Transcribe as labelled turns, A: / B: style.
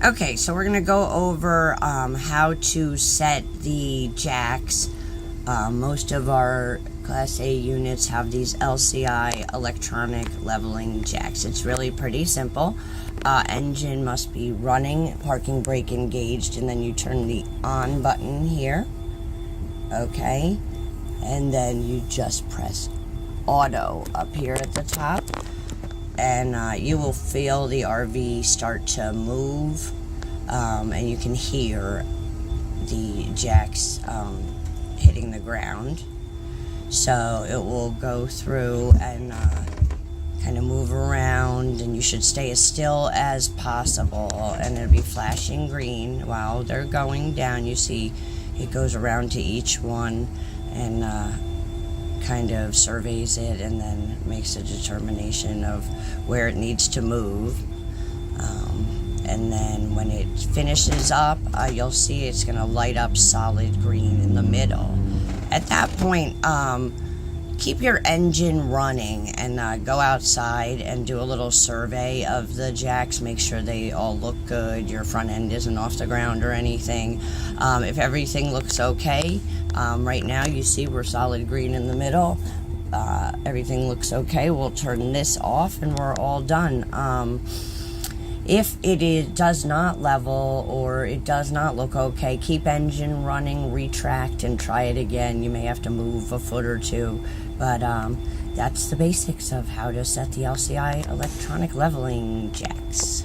A: Okay, so we're going to go over how to set the jacks. Most of our Class A units have these LCI electronic leveling jacks. It's really pretty simple. Engine must be running, parking brake engaged, and then you turn the on button here. Okay, and then you just press auto up here at the top, and you will feel the RV start to move, and you can hear the jacks hitting the ground. So it will go through and kind of move around, and you should stay as still as possible, and it'll be flashing green while they're going down. You see it goes around to each one and kind of surveys it and then makes a determination of where it needs to move. And then when it finishes up, you'll see it's going to light up solid green in the middle. At that point, keep your engine running and go outside and do a little survey of the jacks. Make sure they all look good, your front end isn't off the ground or anything. If everything looks okay, right now you see we're solid green in the middle. Everything looks okay. We'll turn this off and we're all done. If it does not level or it does not look okay, keep engine running, retract, and try it again. You may have to move a foot or two, but that's the basics of how to set the LCI electronic leveling jacks.